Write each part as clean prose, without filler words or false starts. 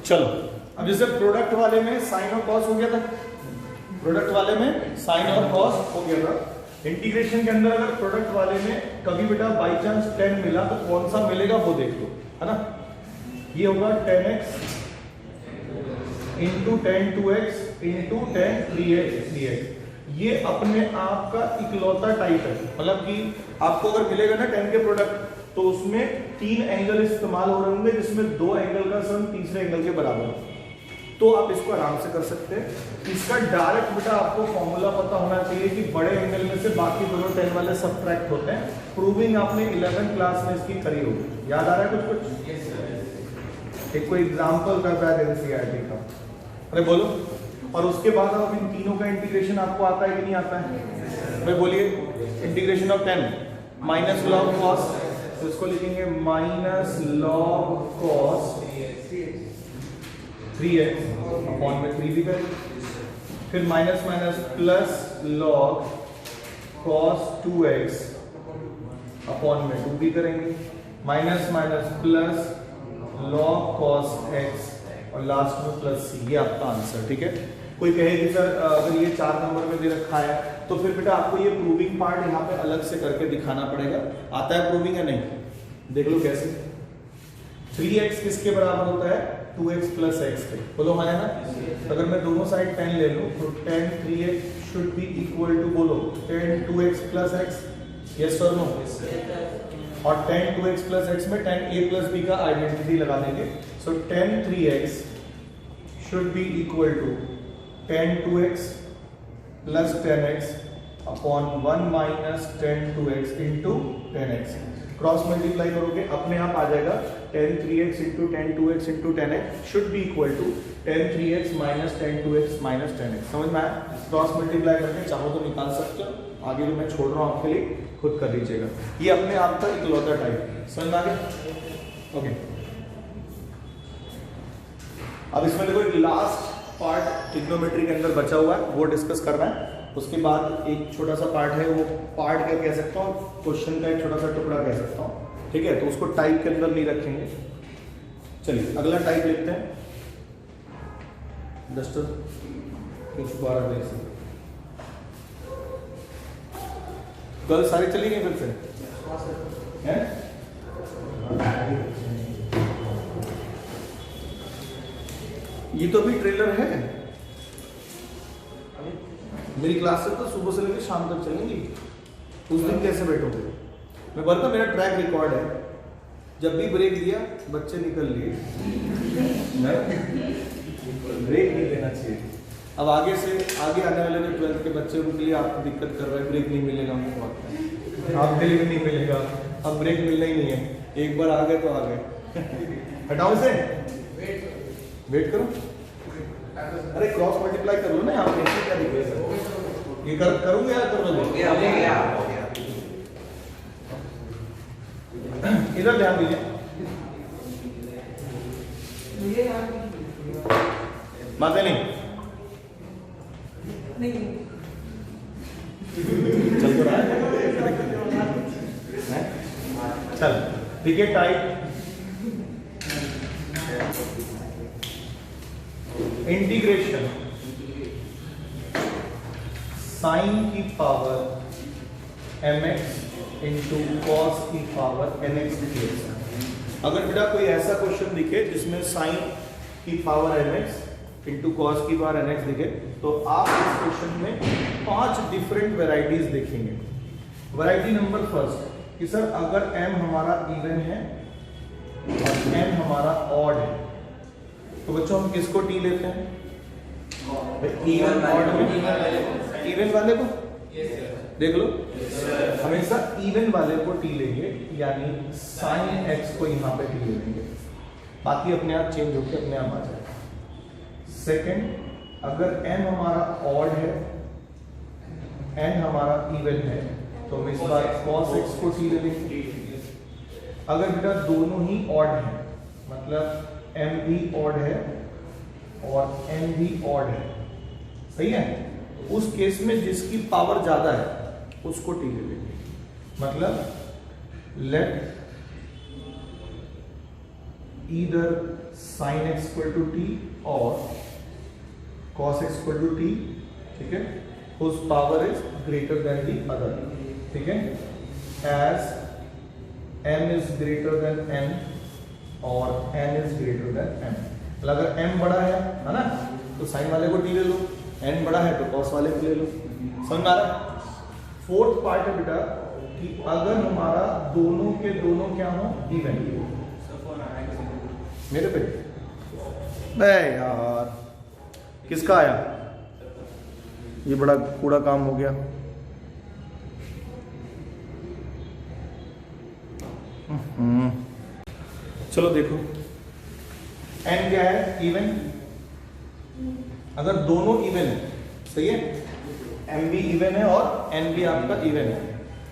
चलो अब जैसे प्रोडक्ट वाले में साइन और कॉस हो गया था, प्रोडक्ट वाले में साइन और कॉस हो गया था। इंटीग्रेशन के अंदर अगर प्रोडक्ट वाले में कभी बेटा बाई चांस 10 मिला तो कौन सा मिलेगा वो देख लो, है ना। ये होगा 10x into 10 2x into 10 3x। ये अपने आप का इकलौता टाइप है, मतलब कि आपको अगर मिलेगा ना 10 के प्रोडक्ट तो उसमें 3 एंगल इस्तेमाल हो रहे होंगे जिसमें 2 एंगल का सम तीसरे एंगल के बराबर हो, तो आप इसको आराम से कर सकते हैं। इसका डायरेक्ट बेटा आपको फॉर्मूला पता होना चाहिए कि बड़े एंगल में से बाकी दोनों 10 वाले सब्ट्रैक्ट होते हैं। प्रूविंग आपने 11th क्लास में इसकी करी होगी, याद आ रहा है कुछ? एक कोई एग्जांपल कर रहा है एनसीईआरटी का, अरे बोलो। और उसके बाद अब इन तीनों का इंटीग्रेशन आपको आता है कि नहीं आता है? भाई बोलिए। Integration of 10 minus log cos, तो इसको लिखेंगे minus log cos 3x upon में 3 भी करेंगे, फिर minus minus plus log cos 2x upon में 2 भी करेंगे, minus minus plus log cos x और लास्ट में प्लस c। ये आपका आंसर, ठीक है। कोई कहे कि सर अगर ये 4 नंबर में दे रखा है तो फिर बेटा आपको ये प्रूविंग पार्ट यहाँ पे अलग से करके दिखाना पड़ेगा। आता है प्रूविंग या नहीं? देख लो कैसे। 3x किसके बराबर होता है? 2x प्लस x के, बोलो हाँ है ना। अगर मैं दोनों साइड 10 ले लूं तो 10 3x should be equal to, बोलो 10 2x प्लस x, यस और नो। और 10 2x प्लस x में 10 a प्लस b का आइडेंटिटी लगा देंगे, so 10 3x should be equal to 10 2x plus 10x upon 1 minus 10 2x into 10x। Cross multiply करोगे अपने आप आ जाएगा 10 3x into 10 2x into 10x should be equal to 10 3x minus 10 2x minus 10x। समझ में आया? क्रॉस मल्टीप्लाई करके चाहो तो निकाल सकते हो, आगे जो मैं छोड़ रहा हूँ आपके लिए खुद कर लीजिएगा। ये अपने आप का इकलौता टाइप, समझ में आ गया? ओके। अब इसमें देखो एक लास्ट पार्ट ट्रिग्नोमेट्री के अंदर बचा हुआ है, वो डिस्कस करना है। उसके बाद एक छोटा सा पार्ट है, वो पार्ट क्या कह सकता हूँ, क्वेश्चन का एक छोटा सा टुकड़ा कह सकता हूँ, ठीक है। तो उसको टाइप के अंदर नहीं रखेंगे। चलिए अगला टाइप लिखते हैं, डस्टर 12 देर से। गर्ल सारी चली गई फिर से हैं? ये तो अभी ट्रेलर है, मेरी क्लास से तो सुबह से लेकर शाम तक चलेंगी, उस दिन कैसे बैठोगे? मैं बोलता मेरा ट्रैक रिकॉर्ड है, जब भी ब्रेक दिया बच्चे निकल लिए, ब्रेक नहीं देना चाहिए। अब आगे से आगे आने वाले जो 12th के बच्चे उनके लिए आपको दिक्कत कर रहा है, ब्रेक नहीं मिलेगा उनको, आपके लिए भी नहीं मिलेगा। अब ब्रेक मिलना ही नहीं है, एक बार आ गए तो आ गए। हटाओ से, वेट करो। अरे क्रॉस मल्टीप्लाई कर लो ना यहाँ पे, क्या दिक्कत है? ये करूँगा या कर लोगे? इधर ध्यान दीजिए, बातें नहीं चल तो रहा है, चल ठीक है। टाइप इंटीग्रेशन साइन की पावर mx इंटू कॉस की पावर nx dx। अगर बेटा कोई ऐसा क्वेश्चन दिखे जिसमें साइन की पावर mx इंटू कॉस की पावर nx दिखे तो आप इस क्वेश्चन में 5 डिफरेंट वेराइटीज देखेंगे। वैरायटी नंबर फर्स्ट कि सर अगर m हमारा इवन है और n हमारा ऑड है तो बच्चों हम किसको टी लेते हैं? इवन ऑड में इवन वाले को देख लो, हमेशा इवन वाले को टी लेंगे, यानी साइन एक्स को यहाँ पे टी लेंगे, बाकी अपने आप चेंज होकर अपने आप आ जाएगा। सेकंड, अगर n हमारा ऑड है n हमारा इवन है तो हम इस बार cos x को टी ले लेंगे। अगर बेटा दोनों ही ऑड है, मतलब m भी ऑड है और n भी ऑड है, सही है, उस केस में जिसकी पावर ज्यादा है उसको टी ले लेंगे। मतलब let either sine x equal to t और cos x equal to t, ठीक है, whose power is greater than the other, ठीक है, as m is greater than n और n is greater than m। मतलब अगर m बड़ा है ना, तो साइन वाले को t ले लो, n बड़ा है तो कॉस वाले को ले लो। समझ में आ रहा है? फोर्थ पार्ट है बेटा कि अगर हमारा दोनों के दोनों क्या हो, इवन। मेरे पे बे यार किसका आया, ये बड़ा कूड़ा काम हो गया। चलो देखो n क्या है, इवन। अगर दोनों इवन है, सही है, m भी इवन है और n भी आपका इवन है,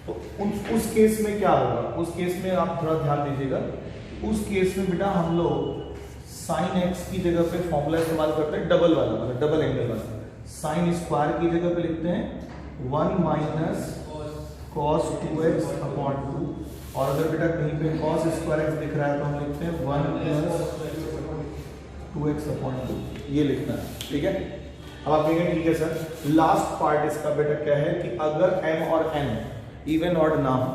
तो उस केस में क्या होगा, उस केस में आप थोड़ा ध्यान दीजिएगा। उस केस में बेटा हम लोग साइन एक्स की जगह पे फॉर्मूला इस्तेमाल करते हैं डबल वाला, मतलब डबल एंगल वाला। साइन स्क्वायर की जगह पे लिखते हैं 1 माइनस कॉस 2x अपॉन 2, और अगर बेटा कहीं पे कॉस स्क्वायर एक्स दिख रहा है तो हम लिखते हैं 1 प्लस 2x अपॉन 2, ये लिखना है, ठीक है। अब आप कहेंगे ठीक है सर, लास्ट पार्ट इसका बेटा क्या है कि अगर m और n इवन ऑड ना हो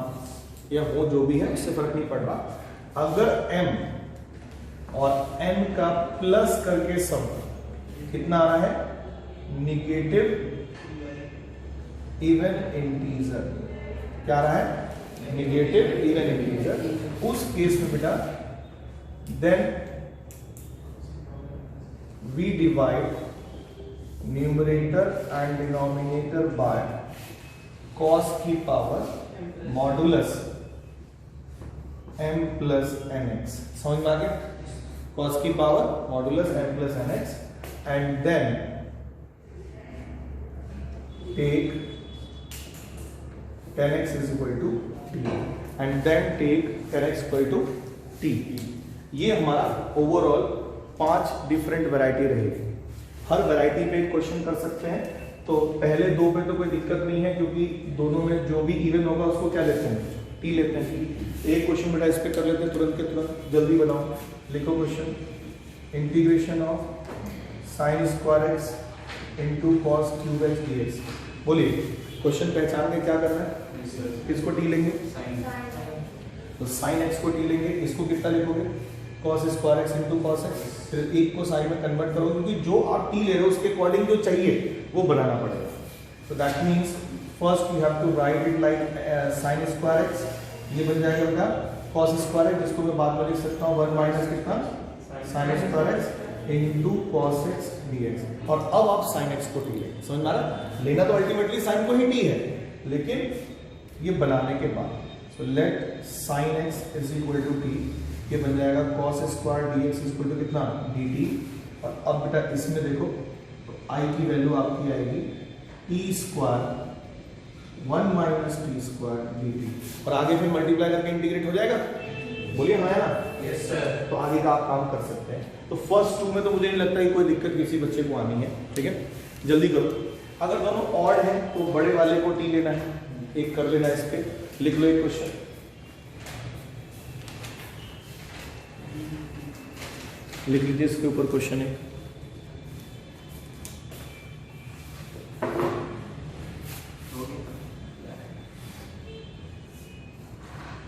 या हो जो भी है उससे फर्क नहीं पड़ रहा, अगर m और n का प्लस करके सम कितना आ रहा है, निगेटिव इवन इंटीजर, क्या आ रहा है, निगेटिव इवन इंटीजर, उस केस में बेटा then we divide numerator and denominator by cos की power modulus m plus nx। समझ में आ गया, कॉस की power modulus m plus nx, and then take tan x is equal to t and then take tan x equal to t। ये हमारा overall 5 different variety रहेगी। हर variety पे question कर सकते हैं, तो पहले 2 पे तो कोई दिक्कत नहीं है क्योंकि दोनों में जो भी इवन होगा उसको क्या लेते हैं, टी लेते हैं। एक क्वेश्चन बेटा इस पे कर लेते हैं तुरंत के तुरंत, जल्दी बनाओ, लिखो question, integration of sine square x into cos cube x D x. बोलिए क्वेश्चन पहचान के क्या करना है, किसको टी लेंगे, तो साइन एक्स को टी लेंगे, इसको कितना लिखोगे, cos square x into cos x, फिर एक को साइन में कन्वर्ट करोगे क्योंकि जो आप टी ले रहे हो उसके अकॉर्डिंग जो चाहिए वो बनाना पड़ेगा। तो that means first you have to write it like sine square x, ये बन जाएगा बेटा कॉस स्क्वायर एक्स, जिसको मैं बाद में लिख सकता हूँ 1 माइनस कितना sign square x into cos x dx। और अब आप साइन एक्स को टी लेंगे। समझ में आ रहा, लेना तो अल्टीमेटली साइन को ही टी है, लेकिन ये बनाने के बाद so let sine x is equal to t, ये बन जाएगा cos square dx is equal to कितना dt। और अब बेटा इसमें देखो तो i की वैल्यू आपकी आएगी t square 1 minus T square dt, और आगे फिर मल्टीप्लाई करके इंटीग्रेट हो जाएगा। बोलिए हाँ है ना, यस सर। तो आगे का आप काम कर सकते हैं। तो फर्स्ट 2 में तो मुझे नहीं लगता कि कोई दिक्कत किसी बच्चे को आनी है, ठीक है, जल्दी करो। अगर दोनों ऑड है तो बड़े वाले को टी लेना है, एक कर लेना, इस पे लिख लो एक क्वेश्चन, लिख लीजिए इसके ऊपर क्वेश्चन है।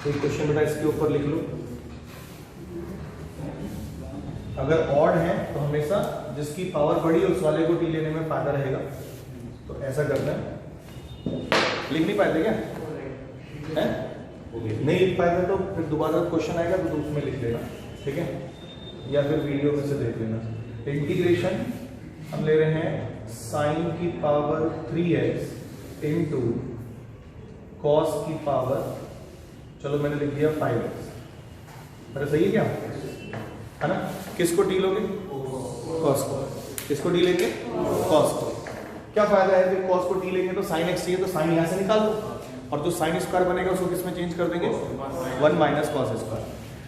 एक क्वेश्चन बेटा इसके ऊपर लिख लो। अगर ऑड है तो हमेशा जिसकी पावर बड़ी है उस वाले को टी लेने में फायदा रहेगा, तो ऐसा करना है। लिख नहीं पाए थे क्या है? नहीं लिख पाए थे तो फिर दोबारा क्वेश्चन आएगा तो उसमें लिख लेना, ठीक है, या फिर वीडियो में से देख लेना। इंटीग्रेशन हम ले रहे हैं साइन की पावर 3x इंटू कॉस की पावर, चलो मैंने लिख दिया 5x, अरे सही है क्या, है ना। किसको टी लोगे, कॉस को, किसको टी लेंगे, कॉस को। क्या फायदा है फिर कॉस को टी लेंगे तो साइन एक्स चाहिए तो साइन यहाँ से निकाल दो, और जो साइन स्क्वायर बनेगा उसको किस में चेंज कर देंगे, 1 माइनस कॉस स्क्वायर।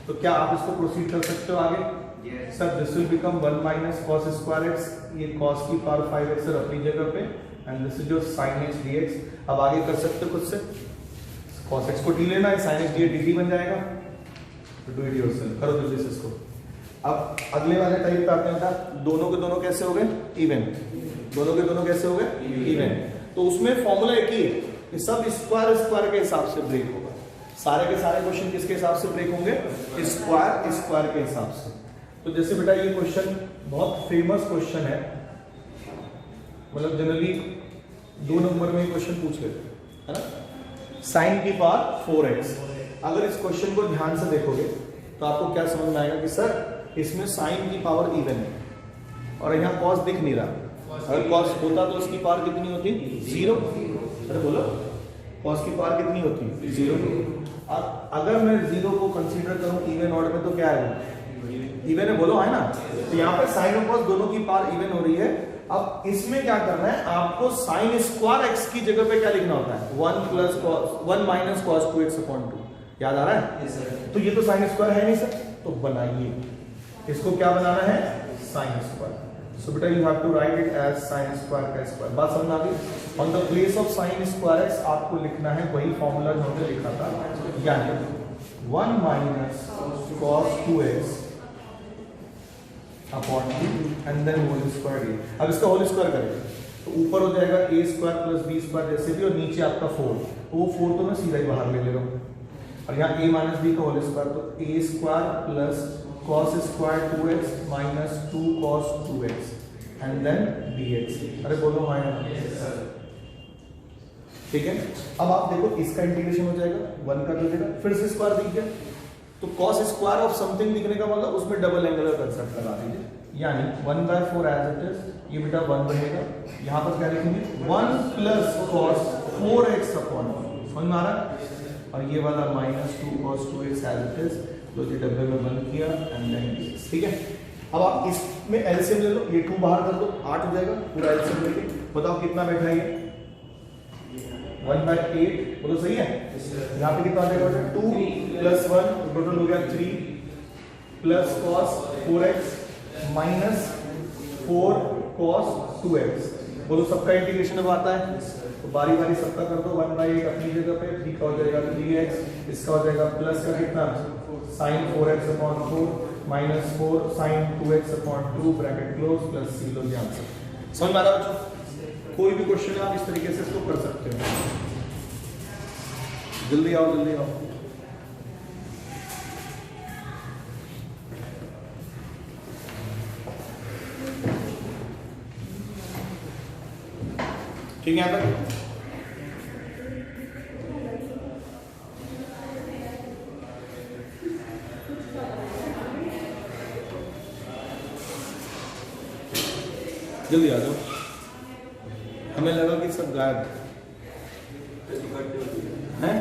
तो क्या आप इसको प्रोसीड कर सकते हो आगे, sir this will become 1 minus cos square x, ये कॉस की पावर 5x सर अपनी जगह पे, and this is your sine x dx। अब आगे कर सकते हो खुद से, cos x को t लेना है, sin x dt बन जाएगा, तो डू इट योरसेल्फ, करो जल्दी से इसको। अब अगले वाले टाइप पे आते हैं बेटा, दोनों के दोनों कैसे हो गए इवन, दोनों के दोनों कैसे हो गए इवन। तो उसमें फॉर्मूला एक ही है कि सब स्क्वायर स्क्वायर के हिसाब से ब्रेक होगा। सारे के सारे क्वेश्चन किसके हिसाब से ब्रेक होंगे, स्क्वायर स्क्वायर के हिसाब से। तो जैसे बेटा ये क्वेश्चन बहुत फेमस क्वेश्चन है, मतलब जनरली 2 नंबर में क्वेश्चन पूछ लेते है ना, साइन की पावर 4x। अगर इस क्वेश्चन को ध्यान से देखोगे तो आपको क्या समझ में आएगा कि सर इसमें साइन की पावर इवन है और यहाँ कॉस दिख नहीं रहा। अगर कॉस होता तो उसकी पावर कितनी होती, 0। अरे बोलो, कॉस की पावर कितनी होती, 0। और अगर मैं 0 को कंसीडर करूं इवन ऑड में तो क्या है, इवन है, बोलो है ना। तो यहाँ पे साइन और कॉस दोनों की पावर इवन हो रही है। अब इसमें क्या करना है आपको, साइन स्क्वायर एक्स की जगह पे क्या लिखना होता है, 1 माइनस कॉस 2x/2। याद आ रहा है? तो ये तो साइन स्क्वायर है नहीं सर, तो बनाइए इसको, क्या बनाना है, साइन स्क्वायर। सो बेटा you have to write it as sine square का स्क्वायर। बात समझ आ गई? On the place of sine square x आपको लिखना है वही फॉर्मूला जो हमने लिखा था, यानी 1 minus cos 2x upon 2 and then whole square. अब इसका होल स्क्वायर करेंगे तो ऊपर हो जाएगा a square plus b square जैसे भी, और नीचे आपका 4। तो वो 4 तो मैं सीधा ही बाहर ले रहा हूँ, और यहाँ a माइनस b का होल स्क्वायर, तो a square plus cos square 2x minus 2 cos 2x and then dx। अरे बोलो हाँ, ठीक है। अब आप देखो इसका इंटीग्रेशन हो जाएगा, 1 कर लीजिएगा, फिर से स्क्वायर दिख गया, तो cos स्क्वायर ऑफ समथिंग लिखने का मतलब उसमें डबल एंगुलर कंसेप्ट लगा दीजिए, यानी 1/4 एज इट इज, ये बेटा 1 बनेगा। यहाँ पर क्या लिखेंगे, 1 प्लस cos 4x अपॉन 1, समझ में आ रहा? और ये वाला minus 2 cos 2x as it is, तो ये डब्बे में बंद किया एंड देन dx, ठीक है। अब आप इसमें एलसीएम ले लो, ये 2 बाहर कर दो, 8 हो जाएगा, पूरा एलसीएम लेके बताओ कितना बैठा है, 1/8, बोलो सही है। यहाँ पे कितना आ जाएगा, 2 प्लस 1, टोटल हो गया 3 plus cos 4x minus 4 cos 2x। बोलो सबका इंटीग्रेशन अब आता है, तो बारी बारी सबका कर दो, 1/8 अपनी जगह पे, 3 का हो जाएगा 3x, इसका हो जाएगा प्लस का कितना, sin 4x upon 4 minus 4 sin 2x upon 2 bracket close plus C लो जी आंसर। समझ में आ रहा बच्चों? कोई भी क्वेश्चन है आप इस तरीके से इसको कर सकते हो। जल्दी आओ, जल्दी आओ। ठीक है यहाँ तक? जल्दी आ जाओ, हमें लगा कि सब गायब हैं।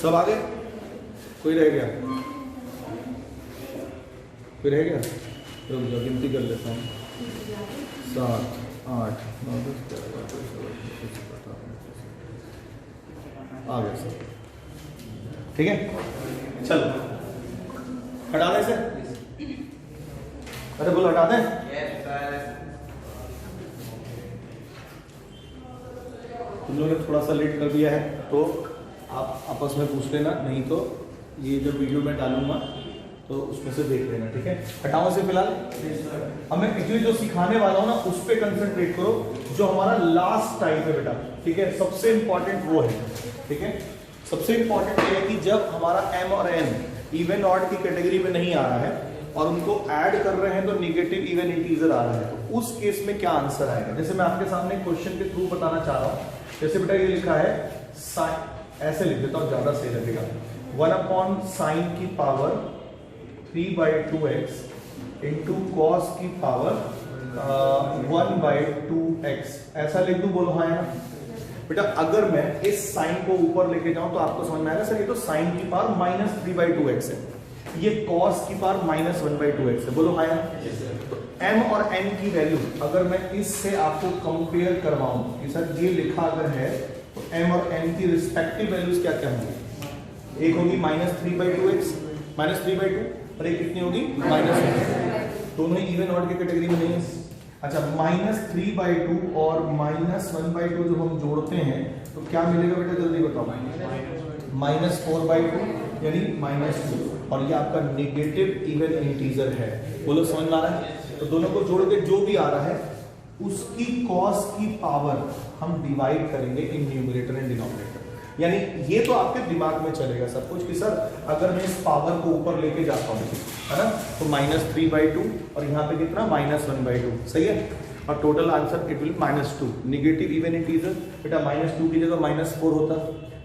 सब आ गए, कोई रह गया, कोई रह गया? रुक जाओ, गिनती कर लेता हूँ, 7 8 9 10 आ गया सब, ठीक है। चलो हटा दें से, अरे बोलो हटा दें। तुम लोगों ने थोड़ा सा लेट कर दिया है तो आप आपस में पूछ लेना, नहीं तो ये जो वीडियो मैं डालूंगा तो उसमें से देख लेना, ठीक है। हटाओ से फिलहाल। अब मैं एक्चुअली जो सिखाने वाला हूँ ना उस पर कंसंट्रेट करो, जो हमारा लास्ट टाइप है बेटा, ठीक है। सबसे इंपॉर्टेंट वो है, ठीक है। सबसे इंपॉर्टेंट ये है कि जब हमारा m और n इवन ऑड की कैटेगरी में नहीं आ रहा है और उनको ऐड कर रहे हैं तो निगेटिव इवन इंटीजर आ रहा है, तो उस केस में क्या आंसर आएगा। जैसे मैं आपके सामने क्वेश्चन के थ्रू बताना चाह रहा हूँ। जैसे बेटा ये लिखा है साइन, ऐसे लिख देता हूँ ज्यादा सही लगेगा, 1/sin की पावर 3/2x इंटू कॉस की पावर 1/2x, ऐसा लिख दूं, बोलो हाँ ना बेटा। अगर मैं इस साइन को ऊपर लेके जाऊं तो आपको समझ में आएगा सर ये तो साइन की पावर -3/2x है, ये कॉस की पावर -1/2x है, बोलो हाँ ना। तो m और n की वैल्यू अगर मैं इससे आपको कंपेयर करवाऊं कि सर ये लिखा अगर है तो m और n की रिस्पेक्टिव वैल्यूज क्या क्या होंगी। एक होगी -3/2x -3/2 और एक कितनी होगी -1, दोनों ही इवन ऑड की कैटेगरी में नहीं है। अच्छा -3/2 और -1/2 जब हम जोड़ते हैं तो क्या मिलेगा बेटा, जल्दी बताओ। -4/2 यानी -2, और ये आपका नेगेटिव इवन इंटीजर है। बोलो समझ में आ रहा है? तो दोनों को जोड़ के जो भी आ रहा है उसकी कॉस की पावर हम डिवाइड करेंगे इन न्यूमरेटर एंड डिनोमिनेटर। यानी ये तो आपके दिमाग में चलेगा सब कुछ कि सर अगर मैं इस पावर को ऊपर लेके जाता हूँ, है ना, तो -3/2 और यहाँ पे कितना -1/2, सही है। और total answer it will -2। Negative even integer बेटा -2 की जगह -4 होता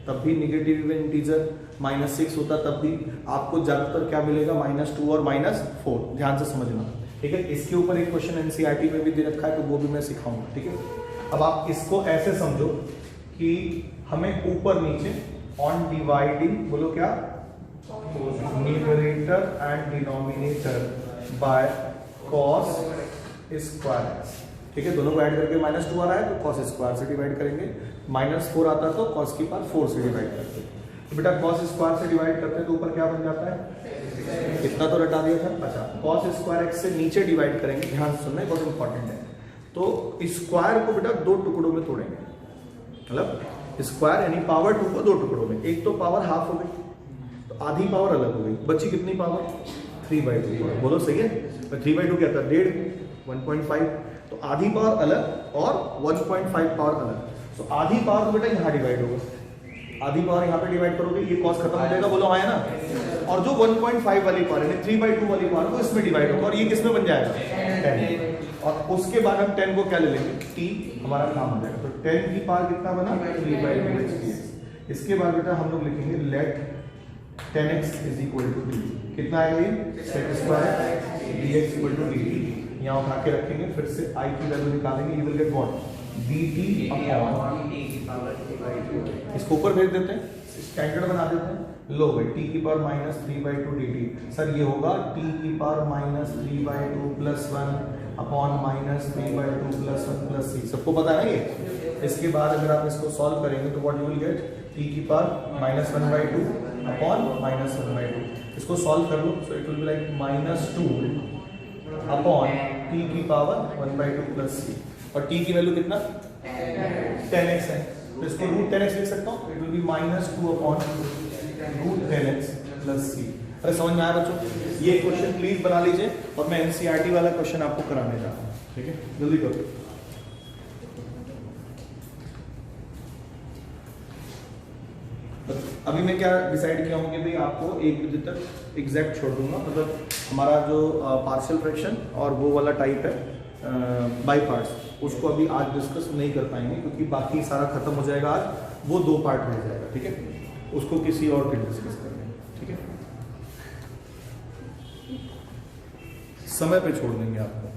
तब भी नेगेटिव इवन इंटीजर, -6 होता तब भी। आपको ज्यादातर क्या मिलेगा, -2 और -4। ध्यान से समझना, ठीक है। इसके ऊपर एक क्वेश्चन एनसीईआरटी में भी दे रखा है तो वो भी मैं सिखाऊंगा, ठीक है। अब आप इसको ऐसे समझो कि हमें ऊपर नीचे ऑन डिवाइडिंग, बोलो क्या, numerator and denominator by cos square x, ठीक है। दोनों को ऐड करके -2 आ रहा है तो कॉस स्क्वायर से डिवाइड करेंगे, -4 आता तो कॉस की पावर 4 से डिवाइड करते। तो बेटा कॉस स्क्वायर से डिवाइड करते हैं तो ऊपर क्या बन जाता है, इतना तो रटा दिया था। अच्छा, कॉस स्क्वायर एक्स से नीचे डिवाइड करेंगे, ध्यान से सुनना बहुत इंपॉर्टेंट है। तो स्क्वायर को बेटा 2 टुकड़ों में तोड़ेंगे, मतलब स्क्वायर यानी पावर 2 को 2 टुकड़ों में। एक तो पावर हाफ हो गई तो आधी पावर अलग हो गई, बची कितनी पावर, 3/2। बोलो सही है। तो 3/2 क्या था, 1.5, 1.5, तो आधी पावर अलग और 1.5 पावर अलग। तो आधी पावर तो बेटा यहाँ डिवाइड होगा, आधी पावर यहाँ पे डिवाइड करोगे, ये कॉस खत्म हो जाएगा, बोलो हाँ है ना। और जो 1.5 वाली पावर यानी 3/2 वाली पावर वो इसमें डिवाइड होगा और ये किसमें बन जाएगा, 10। और उसके बाद हम 10 को क्या ले लेंगे, t, हमारा काम हो जाएगा। तो 10 की पावर कितना बना, 3/2x। इसके बाद बेटा हम लोग लिखेंगे लेट 10x = d। कितना आएगा ये, sec² dx = dt। यहाँ उठा के रखेंगे, फिर से i की वैल्यू निकालेंगे, you will get what, dt upon, इसको ऊपर भेज देते हैं, स्टैंडर्ड बना देते हैं। लो भाई t की पावर -3/2 dt, सर ये होगा t की पावर -3/2 + 1 अपॉन -3/2 + 1 + c। सबको पता है ना ये। इसके बाद अगर आप इसको सॉल्व करेंगे तो what you will get, t की पावर -1/2 अपॉन -1/2। इसको सॉल्व कर लो, so it will be like -2 upon t की पावर 1/2 + c। और t की वैल्यू कितना, 10x है, तो इसको √10x लिख सकता हूँ। It will be -2 upon √10x + c। अरे समझ में आया बच्चों? ये क्वेश्चन प्लीज बना लीजिए और मैं एनसीईआरटी वाला क्वेश्चन आपको कराने जा रहा हूँ, ठीक है, जल्दी करो। अभी मैं क्या डिसाइड किया हूँ कि भाई आपको 1 बजे तक एग्जैक्ट छोड़ दूंगा, मतलब हमारा जो पार्शियल फ्रैक्शन और वो वाला टाइप है बाई पार्ट्स, उसको अभी आज डिस्कस नहीं कर पाएंगे क्योंकि बाकी सारा खत्म हो जाएगा आज, वो 2 पार्ट रह जाएगा, ठीक है। उसको किसी और दिन डिस्कस करेंगे, ठीक है। समय पे छोड़ देंगे आपको।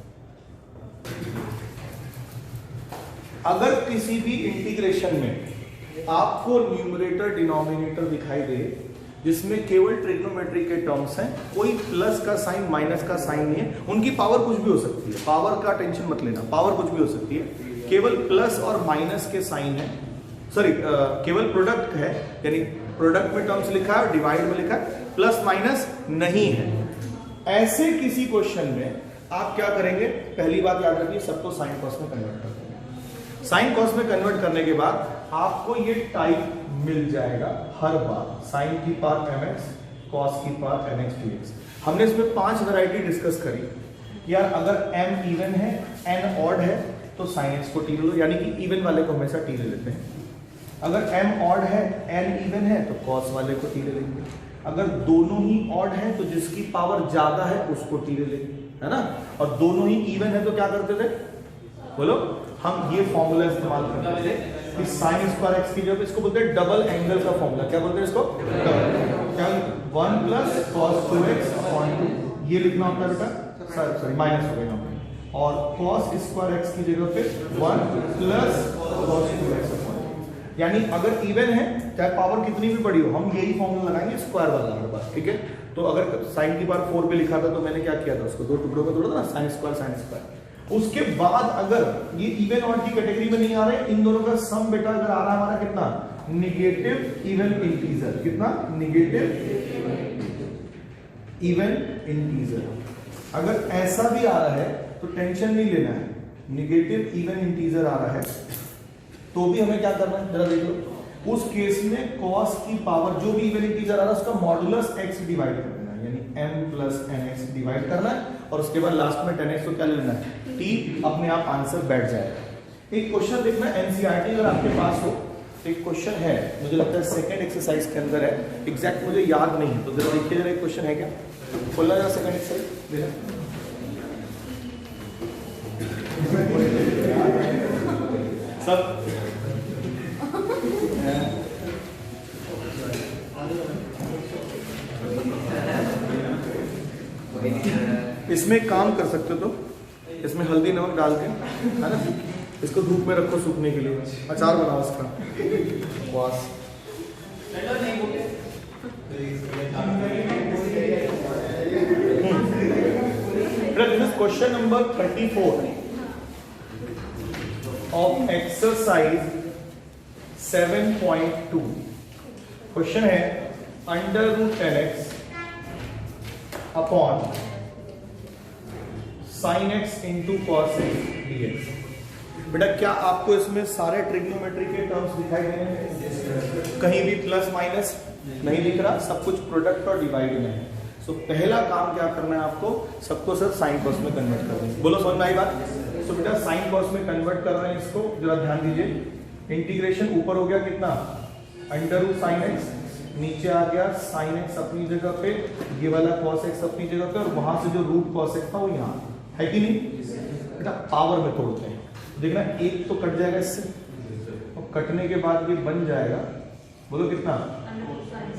अगर किसी भी इंटीग्रेशन में आपको न्यूमरेटर डिनोमिनेटर दिखाई दे जिसमें केवल ट्रिग्नोमेट्री के टर्म्स हैं, कोई प्लस का साइन माइनस का साइन नहीं है, उनकी पावर कुछ भी हो सकती है, पावर का टेंशन मत लेना, पावर कुछ भी हो सकती है, केवल प्लस और माइनस के साइन है, सॉरी केवल प्रोडक्ट है, यानी प्रोडक्ट में टर्म्स लिखा है और डिवाइड में लिखा है, प्लस माइनस नहीं है। ऐसे किसी क्वेश्चन में आप क्या करेंगे, पहली बात याद रखिए, सबको साइन कॉस में कन्वर्ट कर देंगे। साइन कॉस में कन्वर्ट करने के बाद आपको ये टाइप मिल जाएगा हर बार, साइन की पावर mx, कॉस की पावर nx dx। हमने इसमें 5 वैरायटी डिस्कस करी। यार अगर m इवन है, n ऑड है तो sin x को t ले लो, यानी कि इवन वाले को हमेशा t ले लेते हैं। अगर m ऑड है, n इवन है तो कॉस वाले को t ले लेंगे। अगर दोनों ही ऑड है तो जिसकी पावर ज्यादा है उसको t ले लेंगे, है ना। और दोनों ही इवन है तो क्या करते थे, बोलो, हम ये फॉर्मूला इस्तेमाल करते थे कि साइन स्क्वायर एक्स की जगह इसको बोलते हैं डबल एंगल का फॉर्मूला। क्या बोलते हैं इसको, क्या, 1 + cos 2x अपॉन 2, ये लिखना होता है बेटा, सॉरी माइनस हो गया, और cos स्क्वायर एक्स की जगह पे 1 + cos 2x अपॉन 2। यानी अगर इवन है चाहे पावर कितनी भी बड़ी हो, हम यही फॉर्मूला लगाएंगे स्क्वायर वाला हर बार, ठीक है। तो अगर साइन की पावर 4 पे लिखा था तो मैंने क्या किया था, उसको 2 टुकड़ों में तोड़ा था ना, साइन स्क्वायर। उसके बाद अगर ये इवन ऑड की कैटेगरी में नहीं आ रहे, इन दोनों का सम बेटा अगर आ रहा है हमारा कितना, नेगेटिव इवन इंटीजर, कितना, नेगेटिव इवन इंटीजर, अगर ऐसा भी आ रहा है तो टेंशन नहीं लेना है, निगेटिव इवन इंटीजर आ रहा है तो भी हमें क्या करना है, जरा देख लो। उस केस में cos की पावर जो भी इवन इंटीजर आ रहा है उसका मॉडुलस x डिवाइड कर देना है, यानी m प्लस nx डिवाइड करना है और उसके बाद लास्ट में 10x को क्या लेना है, t, अपने आप आंसर बैठ जाएगा। एक क्वेश्चन देखना एनसीईआरटी अगर आपके पास हो, एक क्वेश्चन है, मुझे लगता है सेकंड एक्सरसाइज के अंदर है, एग्जैक्ट मुझे याद नहीं, तो जरा देखिए जरा एक क्वेश्चन है क्या, खोलना जरा सेकंड एक्सरसाइज देखा। सब इसमें काम कर सकते हो तो इसमें हल्दी नमक डाल के, है ना, इसको धूप में रखो सूखने के लिए, अचार बनाओ इसका। बस question number 34 of exercise 7.2। Question है under root 10x upon sin x into cos x dx। बेटा क्या आपको इसमें सारे ट्रिग्नोमेट्री के टर्म्स दिखाई दे रहे हैं? कहीं भी प्लस माइनस नहीं दिख रहा, सब कुछ प्रोडक्ट और डिवाइड में है। सो पहला काम क्या करना है आपको, सबको सिर्फ साइन कॉस में कन्वर्ट कर देंगे। बोलो समझ में आई बात? सो बेटा साइन कॉस में कन्वर्ट कर रहे हैं इसको, जरा ध्यान दीजिए। इंटीग्रेशन ऊपर हो गया कितना, अंडर रूट साइन एक्स, नीचे आ गया साइन एक्स अपनी जगह पे, ये वाला कॉस एक्स अपनी जगह पे, और वहां से जो रूट कॉस एक्स था वो यहाँ है कि नहीं बेटा। पावर में तोड़ते हैं, देखना एक तो कट जाएगा इससे, और कटने के बाद ये बन जाएगा, बोलो कितना,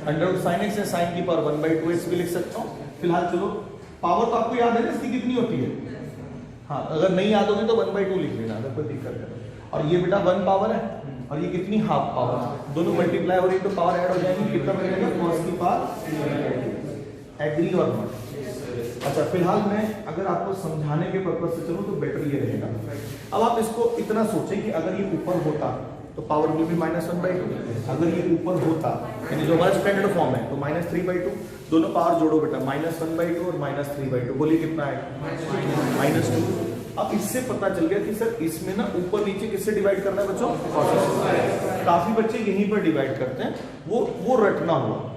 अंडर रूट साइन एक्स या साइन की पावर 1/2x भी लिख सकता हूँ। फिलहाल चलो पावर तो आपको याद है ना इसकी कितनी होती है, हाँ अगर नहीं याद होगी तो 1/2 लिख लेना, अगर कोई दिक्कत है। और ये बेटा 1 पावर है और ये कितनी हाफ पावर, दोनों मल्टीप्लाई हो रही है तो पावर ऐड हो जाएगी, कितना बनेगा cos की पावर। एग्री और नॉट? अच्छा फिलहाल मैं अगर आपको समझाने के पर्पज से चलूं तो बेटर ये रहेगा। अब आप इसको इतना सोचें कि अगर ये ऊपर होता तो पावर विल बी -1/2, अगर ये ऊपर होता यानी जो हमारा स्टैंडर्ड फॉर्म है तो -3/2, दोनों पावर जोड़ो बेटा, -1/2 और -3/2, बोलिए कितना है, -2। अब इससे पता चल गया कि सर इसमें ना ऊपर नीचे किससे डिवाइड करना है बच्चों, काफी बच्चे यहीं पर डिवाइड करते हैं, वो रटना हुआ।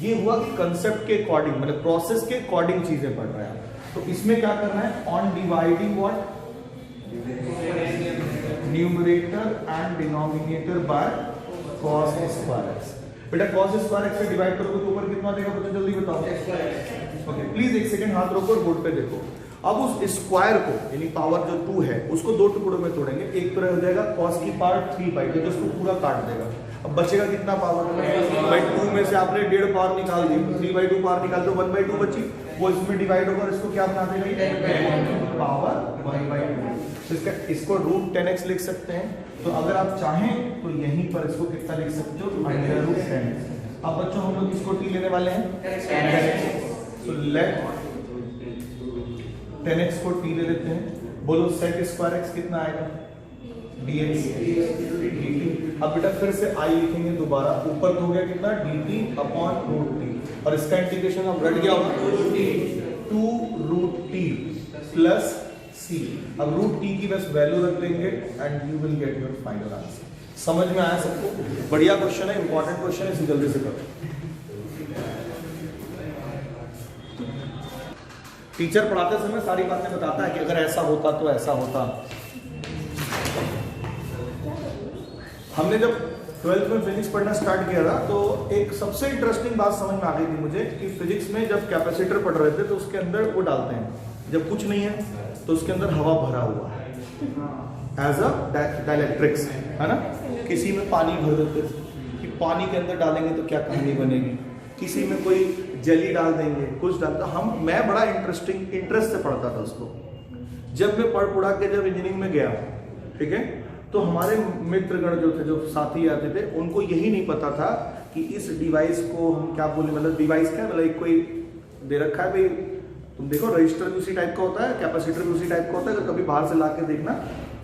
ये हुआ कि कंसेप्ट के अकॉर्डिंग, मतलब प्रोसेस के अकॉर्डिंग चीजें पढ़ रहे हैं। तो इसमें क्या करना है, on dividing what, numerator and denominator bye cos square x। बेटा cos स्क्वायर x से डिवाइड करोगे तो ऊपर कितना देगा बच्चों, जल्दी बताओ। ओके प्लीज एक सेकंड हाथ रोको और बोर्ड पे देखो। अब उस स्क्वायर को यानी पावर जो 2 है उसको दो टुकड़ों में तोड़ेंगे, एक तो हो जाएगा cos की पावर 3/2 जो उसको पूरा काट देगा। अब बचेगा कितना पावर, भाई 2 में से आपने 1.5 पावर निकाल दी, 3/2 पावर निकाल दो, 1/2 बची, वो इसमें डिवाइड होगा और इसको क्या बना देगा, पावर 1/2। इसको रूट 10x लिख सकते हैं। तो अगर आप चाहें तो यहीं पर इसको कितना लिख सकते हो, अंडर रूट 10x। अब बच्चों हम लोग इसको t लेने वाले हैं, तो लेट 10x को t ले लेते हैं, बोलो sec स्क्वायर x कितना आएगा, dx dt। अब बेटा फिर से i लिखेंगे दोबारा, ऊपर तो हो गया कितना, dt अपॉन रूट t, और इसका इंटीग्रेशन अब रट गया होगा 2 रूट t प्लस c। अब रूट t की बस वैल्यू रख देंगे and you will get your final answer. समझ में आया सबको? बढ़िया क्वेश्चन है, इंपॉर्टेंट क्वेश्चन है, इसे जल्दी से करो। टीचर पढ़ाते समय सारी बातें बताता है कि अगर ऐसा होता तो ऐसा होता। हमने जब 12th में फिजिक्स पढ़ना स्टार्ट किया था तो एक सबसे इंटरेस्टिंग बात समझ में आ गई थी मुझे कि फिजिक्स में जब कैपेसिटर पढ़ रहे थे तो उसके अंदर वो डालते हैं, जब कुछ नहीं है तो उसके अंदर हवा भरा हुआ है एज अ डाइलेक्ट्रिक्स, है ना। किसी में पानी भर देते कि पानी के अंदर डालेंगे तो क्या कहानी बनेगी, किसी में कोई जेली डाल देंगे, कुछ डालता। मैं बड़ा इंटरेस्ट से पढ़ता था उसको। जब मैं पढ़ के जब इंजीनियरिंग में गया, ठीक है, तो हमारे मित्रगण जो थे, जो साथी आते थे, उनको यही नहीं पता था कि इस डिवाइस को हम क्या बोले, मतलब डिवाइस क्या, मतलब एक कोई दे रखा है भाई, तुम देखो रजिस्टर भी उसी टाइप का होता है, कैपेसिटर भी उसी टाइप का होता है, कभी बाहर से ला के देखना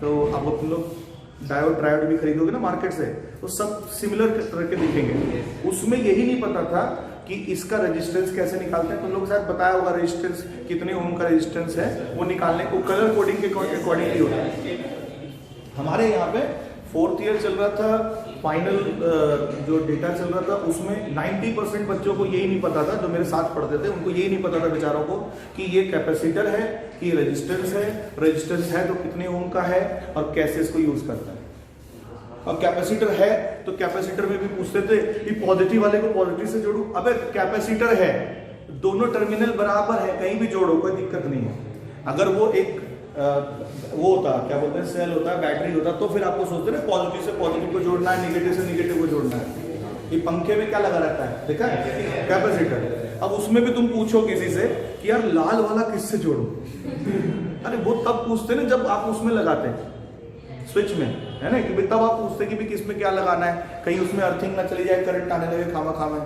तो आप अपने लोग डायोड ट्रायोड भी खरीदोगे ना मार्केट से, तो सब सिमिलर तरह के दिखेंगे। उसमें यही नहीं पता था कि इसका रेजिस्टेंस कैसे निकालते हैं, तुम लोग शायद बताया होगा रेजिस्टेंस कितने ओम का रेजिस्टेंस है वो निकालने को कलर कोडिंग के अकॉर्डिंगली होता है। हमारे यहाँ पे 4th ईयर चल रहा था, फाइनल जो डेटा चल रहा था उसमें 90% बच्चों को यही नहीं पता था, जो मेरे साथ पढ़ते थे उनको यही नहीं पता था बेचारों को कि ये कैपेसिटर है कि रेजिस्टेंस है, रेजिस्टेंस है तो कितने ओम का है और कैसे इसको यूज करता है। और कैपेसिटर है तो कैपेसिटर में भी पूछते थे कि पॉजिटिव वाले को पॉजिटिव से जोड़ू, अबे कैपेसिटर है दोनों टर्मिनल बराबर है कहीं भी जोड़ो कोई दिक्कत नहीं है। अगर वो एक वो होता क्या बोलते हैं सेल होता है, बैटरी होता, तो फिर आपको सोचते ना पॉजिटिव से पॉजिटिव को जोड़ना है, नेगेटिव से नेगेटिव को जोड़ना है। ये पंखे में क्या लगा रहता है देखा है, कैपेसिटर। अब उसमें भी तुम पूछो किसी से कि यार लाल वाला किससे जोड़ो, अरे वो तब पूछते ना जब आप उसमें लगाते स्विच में, है ना, कि तब आप पूछते कि भी किस में क्या लगाना है, कहीं उसमें अर्थिंग ना चली जाए, करंट आने लगे खामा खामा।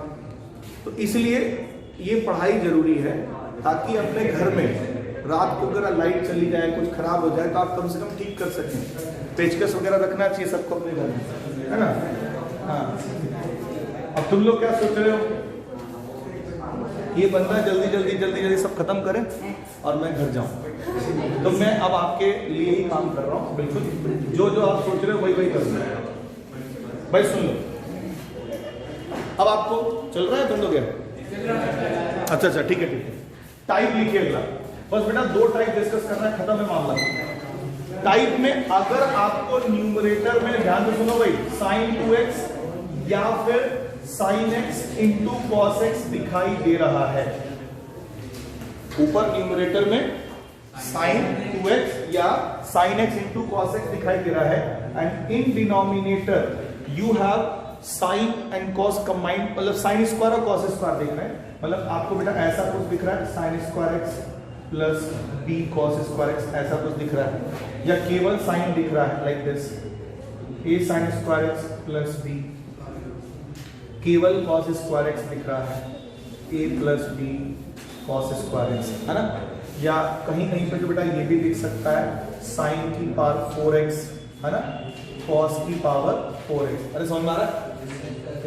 तो इसलिए ये पढ़ाई जरूरी है ताकि अपने घर में रात को अगर लाइट चली जाए कुछ खराब हो जाए तो आप कम से कम ठीक कर सकें। पेचकस वगैरह रखना चाहिए सबको अपने घर में, है ना। हाँ, अब तुम लोग क्या सोच रहे हो, ये बंदा जल्दी सब खत्म करे और मैं घर जाऊं, तो मैं अब आपके लिए ही काम कर रहा हूं। बिल्कुल जो जो आप सोच रहे हो वही कर रहे हो। भाई सुन लो, अब आपको चल रहा है बंद हो गया, अच्छा ठीक है। टाइप लिखिए अगला, बस बेटा 2 टाइप डिस्कस करना है, खत्म है मामला। टाइप में अगर आपको न्यूमरेटर में ध्यान से सुनो भाई, sin 2x या फिर sin x into cos x दिखाई दे रहा है, ऊपर न्यूमरेटर में sin 2x या sin x into cos x दिखाई दे रहा है, and in denominator you have sin and cos combined, मतलब sin स्क्वायर और cos स्क्वायर देख रहे हैं, मतलब आपको बेटा ऐसा कुछ दिख रहा है sin square x plus b cos square x, ऐसा कुछ दिख रहा है, या केवल साइन दिख रहा है like this a sin square x plus b, केवल cos स्क्वायर x दिख रहा है a plus b cos square x, है ना। या कहीं कहीं पे जो बेटा ये भी दिख सकता है sin की पावर 4x, है ना, cos की पावर 4x। अरे समझ में आ रहा है,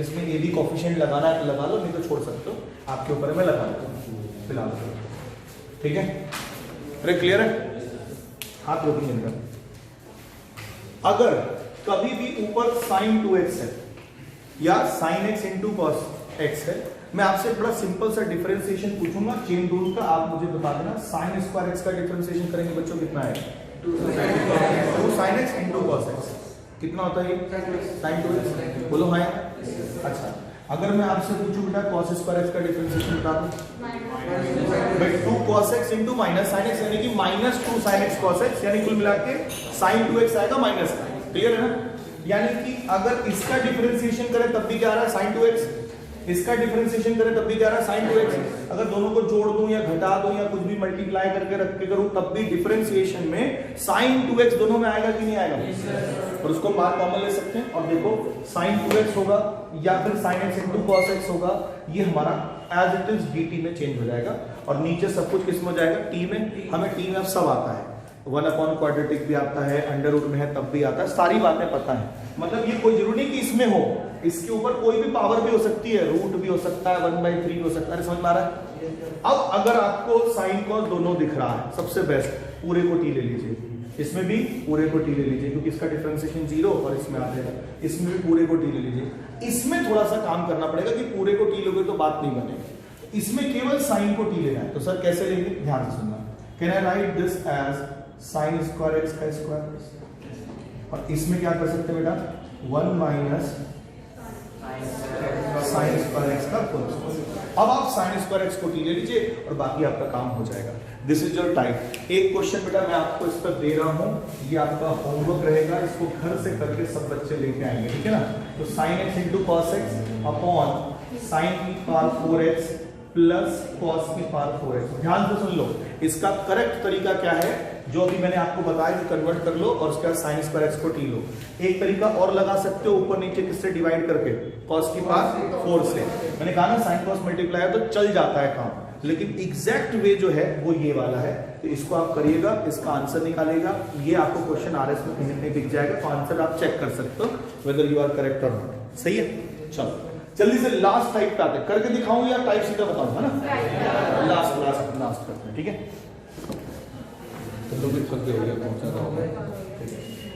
इसमें ये भी कोफिशिएंट लगाना है तो लगा लो, नहीं तो छोड़ सकते हो, आपके ऊपर मैं लगा देता हूँ फिलहाल, ठीक है। अरे क्लियर है, हाथ रोकिए इनका। अगर कभी भी ऊपर sin 2x है या sin x into cos x है, मैं आपसे बड़ा सिंपल सा डिफरेंशिएशन पूछूंगा चेन रूल का, आप मुझे बता देना sin स्क्वायर x का डिफरेंशिएशन करेंगे बच्चों कितना है, 2 sin x into cos x कितना होता है ये sin 2x, बोलो हाँ। अच्छा अगर मैं आपसे पूछूं बेटा cos स्क्वायर x का डिफरेंशिएशन बता दो भाई, 2 cos x into minus sin x, यानी कि minus 2 sin x cos x, यानी कुल मिला के sin 2x आएगा माइनस का, क्लियर है ना। यानी कि अगर इसका डिफरेंशिएशन करें तब भी क्या आ रहा है sin 2x, इसका डिफरेंशिएशन करें तब भी क्या आ रहा है sin 2x, अगर दोनों को जोड़ दूं या घटा दूं या कुछ भी मल्टीप्लाई करके रख के करूं तब भी डिफरेंशिएशन में sin 2x दोनों में आएगा कि नहीं आएगा, और उसको बाहर कॉमन ले सकते हैं। और देखो sin 2x होगा या फिर sin x into cos x होगा, ये हमारा एज इट इज dt में चेंज हो जाएगा, और नीचे सब कुछ किस में हो जाएगा, t में। हमें t में अब सब आता है, 1/क्वाड्रेटिक भी आता है, अंडर रूट में है तब भी आता है, सारी बातें पता है। मतलब ये कोई जरूरी नहीं कि इसमें हो, इसके ऊपर कोई भी पावर भी हो सकती है, रूट भी हो सकता है, 1/3 भी हो सकता है, समझ में आ रहा है। अब अगर आपको साइन कॉस दोनों दिख रहा है, सबसे बेस्ट पूरे को टी ले लीजिए, इसमें भी पूरे को टी ले लीजिए क्योंकि इसका डिफरेंशिएशन 0 और इसमें आ जाएगा, इसमें भी पूरे को टी ले लीजिए। इसमें थोड़ा सा काम करना पड़ेगा कि पूरे को टी लोगे तो बात नहीं बनेगी, इसमें केवल साइन को टी लेना है। तो सर कैसे लेंगे, ध्यान से सुनना। Can I write this as sine square x का स्क्वायर, और इसमें क्या कर सकते हैं बेटा 1 माइनस साइन स्क्वायर एक्स का फुल स्क्वायर। अब आप साइन स्क्वायर एक्स को टी ले लीजिए और बाकी आपका काम हो जाएगा। This is your type. एक क्वेश्चन बेटा मैं आपको इस पर दे रहा हूं, ये आपका होमवर्क रहेगा, इसको घर से करके सब बच्चे लेके आएंगे, ठीक है ना। तो sine x into cos x upon sine की पावर 4x प्लस कॉस की पावर 4x। ध्यान से सुन लो, इसका करेक्ट तरीका क्या है, जो अभी मैंने आपको बताया कि कन्वर्ट कर लो और उसके बाद साइन स्क्वायर एक्स को टी लो। एक तरीका और लगा सकते हो, ऊपर नीचे किससे डिवाइड करके, कॉस की पावर 4 से। मैंने कहा ना साइन कॉस मल्टीप्लाई तो चल जाता है काम, लेकिन एग्जैक्ट वे जो है वो ये वाला है। तो इसको आप करिएगा, इसका आंसर निकालेगा, ये आपको क्वेश्चन आरएस में कहीं दिख जाएगा, तो आंसर आप चेक कर सकते हो वेदर यू आर करेक्ट और नॉट। सही है, चलो जल्दी से लास्ट टाइप पे आते हैं, करके दिखाऊं या टाइप सीधा बताऊं, है ना? लास्ट लास्ट लास्ट करते हैं, ठीक है?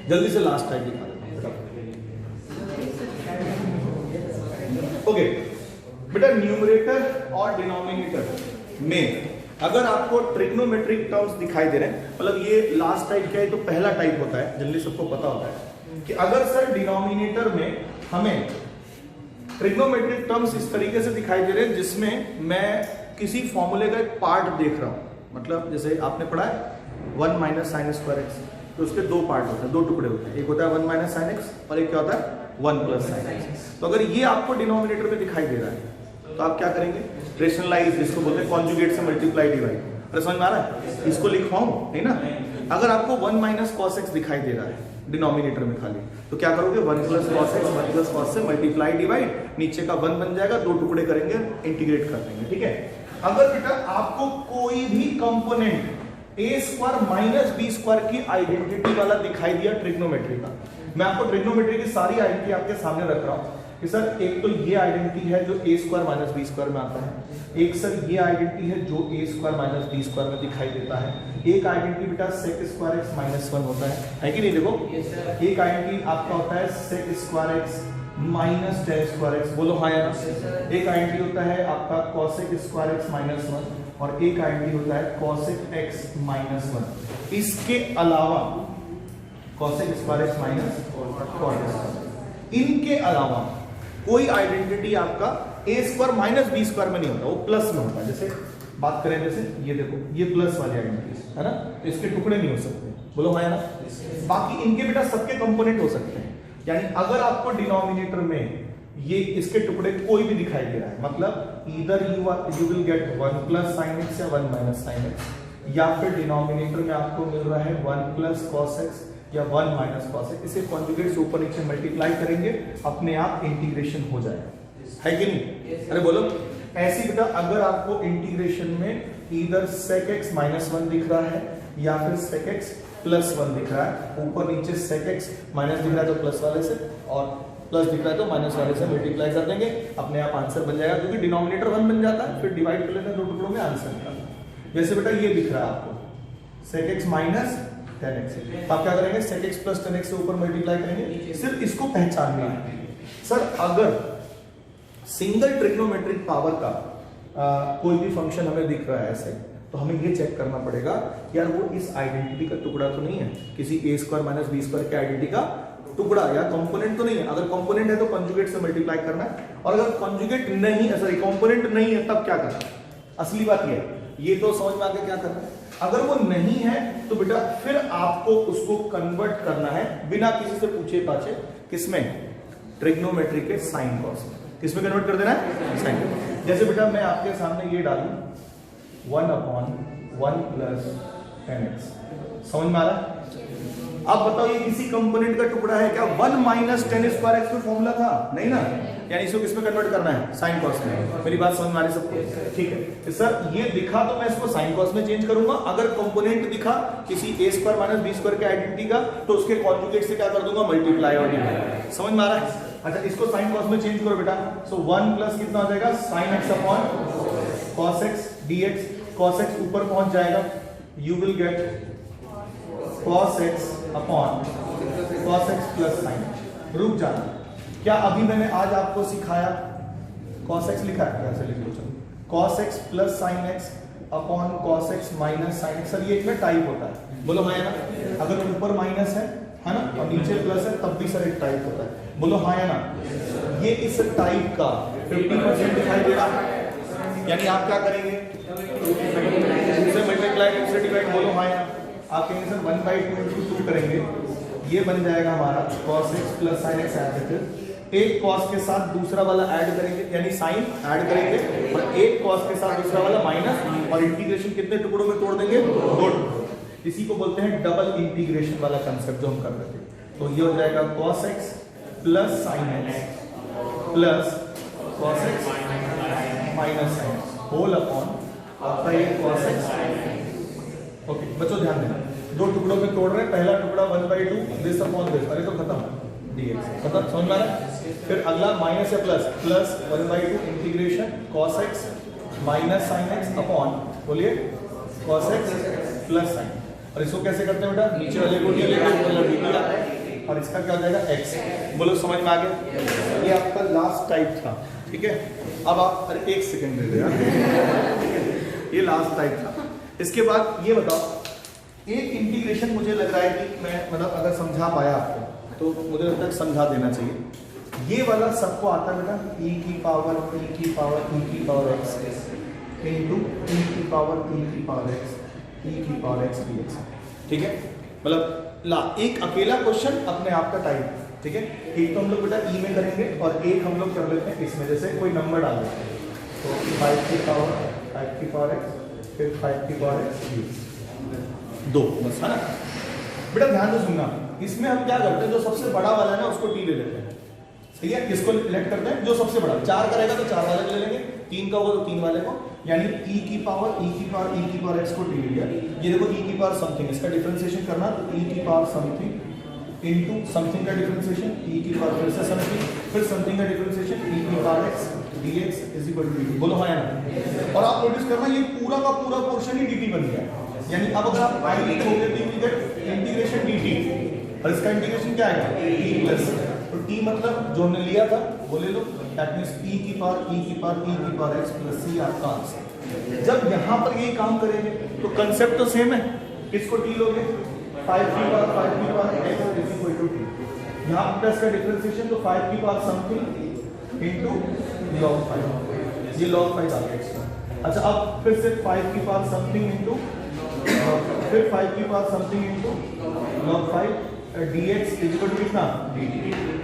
जल्दी से लास्ट टाइप दिखा देते हैं। ओके बेटा, न्यूमरेटर और डिनोमिनेटर में अगर आपको ट्रिग्नोमेट्रिक टर्म्स दिखाई दे रहे हैं, मतलब ये लास्ट टाइप क्या है, तो पहला टाइप होता है, जनरली सबको पता होता है कि अगर सर डिनोमिनेटर में हमें ट्रिग्नोमेट्रिक टर्म्स इस तरीके से दिखाई दे रहे हैं जिसमें मैं किसी फॉर्मूले का एक पार्ट देख रहा हूं, मतलब जैसे आपने पढ़ा है 1 माइनस साइन स्क्वायर एक्स, तो उसके दो पार्ट होते हैं, दो टुकड़े होते हैं, एक होता है 1 माइनस साइन एक्स और एक क्या होता है 1 प्लस साइन एक्स। तो अगर ये आपको डिनोमिनेटर में दिखाई दे रहा है तो आप क्या करेंगे, रेशनलाइज, जिसको बोलते हैं कॉन्जुगेट से मल्टीप्लाई डिवाइड। अरे समझ में आ रहा है? इसको लिखवाऊं नहीं ना? अगर आपको 1 माइनस कॉस एक्स दिखाई दे रहा है डिनोमिनेटर में खाली, तो क्या करोगे, 1 plus cos x 1 plus cos से मल्टीप्लाई डिवाइड, नीचे का 1 बन जाएगा, दो टुकड़े करेंगे, इंटीग्रेट कर देंगे, ठीक है? अगर बेटा आपको कोई भी component a square minus b square की आइडेंटिटी वाला दिखाई दिया ट्रिग्नोमेट्री का, मैं आपको ट्रिग्नोमेट्री की सारी आइडेंटिटी आपके सामने रख रहा हूं कि सर एक तो ये आइडेंटिटी है जो ए स्क्वायर माइनस बी स्क्वायर में आता है, एक सर ये आइडेंटिटी है जो ए स्क्वायर माइनस बी स्क्वायर में दिखाई देता है, एक आइडेंटिटी बेटा सेक स्क्वायर एक्स माइनस 1 होता है कि नहीं? देखो एक आइडेंटिटी आपका होता है sec square x minus tan square x, बोलो हाँ या ना? एक आइडेंटिटी होता है आपका कॉसेक स्क्वायर एक्स माइनस 1 और एक आइडेंटिटी होता है कॉसेक एक्स माइनस 1। इसके अलावा cosec square x minus cos, इनके अलावा कोई आइडेंटिटी आपका ए स्क्वायर माइनस बी स्क्वायर में नहीं होता, वो प्लस में होता है। जैसे बात करें, जैसे ये देखो, ये प्लस वाली आइडेंटिटी है ना, तो इसके टुकड़े नहीं हो सकते, बोलो हाँ या ना? बाकी इनके बेटा सबके कंपोनेंट हो सकते हैं। यानी अगर आपको डिनोमिनेटर में ये इसके टुकड़े कोई भी दिखाई दे रहा है, मतलब either you will gate 1 plus sine x या 1 माइनस साइन एक्स, या फिर डिनोमिनेटर में आपको मिल रहा है 1 प्लस कॉस एक्स या 1 माइनस कॉस एक्स, इसे कॉन्जुगेट से ऊपर नीचे मल्टीप्लाई करेंगे, अपने आप इंटीग्रेशन हो जाएगा, है कि नहीं? अरे बोलो ऐसी बेटा, अगर आपको इंटीग्रेशन में ईदर सेक एक्स माइनस 1 दिख रहा है या फिर सेक एक्स प्लस 1 दिख रहा है, ऊपर नीचे सेक एक्स माइनस दिख रहा है तो प्लस वाले से, और प्लस दिख रहा है तो माइनस वाले से मल्टीप्लाई कर देंगे, अपने आप आंसर बन जाएगा, क्योंकि डिनोमिनेटर 1 बन जाता है, फिर डिवाइड कर लेते हैं दो टुकड़ों में, आंसर निकलता है। जैसे बेटा ये दिख रहा है आपको सेक एक्स माइनस 10x, तो आप क्या करेंगे, sec x प्लस 10x से ऊपर मल्टीप्लाई करेंगे, सिर्फ इसको पहचानना है। सर अगर सिंगल ट्रिग्नोमेट्रिक पावर का कोई भी फंक्शन हमें दिख रहा है ऐसे, तो हमें ये चेक करना पड़ेगा यार वो इस आइडेंटिटी का टुकड़ा तो नहीं है, किसी ए स्क्वायर माइनस बी स्क्वायर की आइडेंटिटी का टुकड़ा या कंपोनेंट तो नहीं है। अगर कंपोनेंट है तो कंजुगेट से मल्टीप्लाई करना है, और अगर कंजुगेट नहीं है, सॉरी कंपोनेंट नहीं है, तब क्या करना है? असली बात ये तो समझ में आके क्या करना है। अगर वो नहीं है तो बेटा फिर आपको उसको कन्वर्ट करना है बिना किसी से पूछे पाछे, किसमें? ट्रिग्नोमेट्री के साइन कॉस में। किसमें कन्वर्ट कर देना है? साइन। जैसे बेटा मैं आपके सामने ये डालूं 1/1 प्लस 10x, समझ में आ रहा है? आप बताओ ये किसी कंपोनेंट का टुकड़ा है क्या? 1 माइनस 10 स्क्वायर एक्स में फॉर्मूला था नहीं ना, यानी इसको किसमें कन्वर्ट करना है? साइन कॉस में। मेरी बात समझ में आ रही सबको? ठीक है, तो सर ये दिखा तो मैं इसको साइन कॉस में चेंज करूंगा, अगर कंपोनेंट दिखा किसी ए स्क्वायर माइनस बी स्क्वायर के आइडेंटिटी का, तो उसके कॉन्जुगेट से क्या कर दूंगा? मल्टीप्लाई और डिवाइड। समझ में आ रहा है? अच्छा इसको साइन कॉस में चेंज करो बेटा, सो 1 प्लस कितना हो जाएगा? Sine x upon cos x dx, cos x ऊपर पहुंच जाएगा, you will get cos x upon cos x plus sin। रुक जाना, क्या अभी मैंने आज आपको सिखाया cos x लिखा है? कैसे लिख लो, चलो cos x plus sin x upon cos x minus sin x। Sir ये एक टाइप होता है, बोलो हाँ या ना? अगर ऊपर माइनस है ना, और नीचे प्लस है, तब भी सर एक टाइप होता है, बोलो हाँ या ना? ये इस टाइप का 50% दिखाई दे रहा है, यानी आप क्या करेंगे? इसे मल्टीप्लाई से डिवाइड, बोलो हाँ या ना? आप कहेंगे सर 1/2 into 2 करेंगे, ये बन जाएगा हमारा cos x plus sin x add करके, एक cos के साथ दूसरा वाला ऐड करेंगे, यानी sin ऐड करेंगे, और एक cos के साथ दूसरा वाला माइनस, और इंटीग्रेशन कितने टुकड़ों में तोड़ देंगे? 2 टुकड़ों। इसी को बोलते हैं डबल इंटीग्रेशन वाला कंसेप्ट जो हम कर रहे थे। तो ये हो जाएगा cos x plus sin x plus cos x minus sin x whole upon आपका ये cos x। ओके बच्चों ध्यान देना, 2 टुकड़ों में तोड़ रहे हैं, पहला टुकड़ा 1/2 दिस अपॉन दिस, अरे तो खत्म, dx। मतलब समझ में आ रहा है? फिर अगला माइनस या plus, plus 1/2 integration cos x minus sin x upon, बोलिए, cos x प्लस sin। और इसको कैसे करते हैं बेटा? नीचे वाले को डी लेके ऊपर वाले डी आता है और इसका क्या हो जाएगा x। बोलो समझ में आ गया? ये आपका लास्ट टाइप था, ठीक है। अब आप, अरे एक सेकंड दे दो यार, ये लास्ट टाइप था। इसके बाद ये बताओ, एक इंटीग्रेशन मुझे लग रहा है कि मैं मतलब अगर समझा पाया आपको तो मुझे लगता है समझा देना चाहिए। ये वाला सबको आता है बेटा, e की पावर x इंटू e की पावर x dx, ठीक है। मतलब ला एक अकेला क्वेश्चन अपने आप का टाइप, ठीक है। एक तो हम लोग बेटा e में करेंगे और एक हम लोग कर लेते हैं इसमें, जैसे कोई नंबर डाल देते हैं तो 5 की पावर x फिर 5 की पावर x dx, 2 बस, है ना बेटा। ध्यान से सुनना, इसमें हम क्या करते हैं, जो सबसे बड़ा वाला है ना उसको टी ले लेते हैं, सही है। किसको सिलेक्ट करते हैं? जो सबसे बड़ा, 4 करेगा तो 4 वाले को ले लेंगे, 3 का होगा तो 3 वाले को, यानी e की पावर x को टी ले लिया। ये देखो e की पावर समथिंग, इसका डिफरेंशिएशन करना तो e की पावर समथिंग इनटू समथिंग का डिफरेंशिएशन e की पावर फिर से समथिंग, फिर समथिंग का डिफरेंशिएशन e की power x dx is equal to dt। बोलो हाँ या ना? और आप नोटिस करना ये पूरा का पूरा पोर्शन ही dt बन गया, यानी अब अगर आप i लिखोगे तो यू गेट इंटीग्रेशन dt और इसका इंटीग्रेशन क्या आएगा t प्लस, तो t मतलब जो हमने लिया था वो ले लो, दैट मींस e की पावर x प्लस c आपका आंसर। जब यहाँ पर ये काम करेंगे तो कंसेप्ट तो सेम है, किसको t लोगे? 5 की power x is equal to t, यहाँ पर इसका डिफरेंशिएशन तो 5 की पावर समथिंग इनटू log 5, ये log 5 आ गया एक्स्ट्रा। अच्छा अब फिर से 5 की पावर समथिंग इनटू, फिर 5 की power something into log 5 dx is equal to कितना? dt।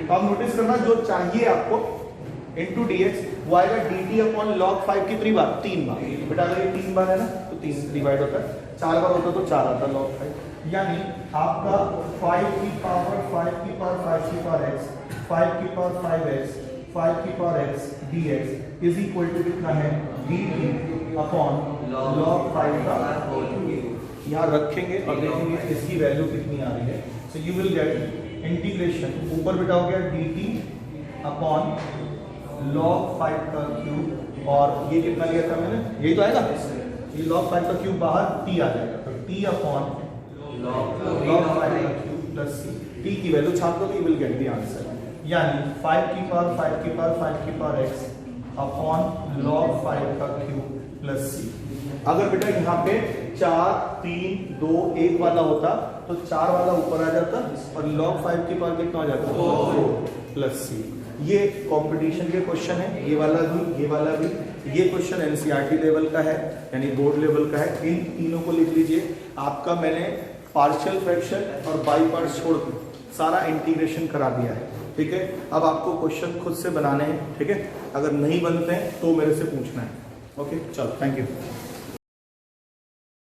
तो आप नोटिस करना जो चाहिए आपको इनटू dx वो आएगा dt अपॉन log 5 कितनी बार? 3 बार। बेटा अगर ये 3 बार है ना तो 3 डिवाइड होता है, 4 बार होता तो 4 आता log 5, यानी आपका 5 की पावर 5 की पावर x 5 की पावर 5x 5 की power x dx is equal to कितना है? dt अपॉन log 5 का यहाँ रखेंगे और देखेंगे इसकी वैल्यू कितनी आ रही है। So you will gate integration, ऊपर बेटा हो गया dt अपॉन log 5 का क्यूब, और ये कितना लिया था मैंने? यही तो आएगा, ये log 5 का क्यूब बाहर t आ जाएगा, तो t अपॉन log 5 का क्यूब प्लस c, t की वैल्यू छाप दो तो you will get the answer, यानी 5 की पावर x अपॉन log 5 का क्यूब प्लस c। अगर बेटा यहाँ पे 4 3 2 1 वाला होता तो 4 वाला ऊपर आ जाता और log 5 की पावर कितना आ जाता? 4 प्लस c। ये कंपटीशन के क्वेश्चन है, ये वाला भी, ये वाला भी। ये क्वेश्चन एनसीईआरटी लेवल का है, यानी बोर्ड लेवल का है। इन तीनों को लिख लीजिए। आपका मैंने पार्शियल फ्रैक्शन और बाई पार्ट्स छोड़ सारा इंटीग्रेशन करा दिया है, ठीक है। अब आपको क्वेश्चन खुद से बनाने हैं, ठीक है। अगर नहीं बनते हैं तो मेरे से पूछना है, ओके। चलो, थैंक यू।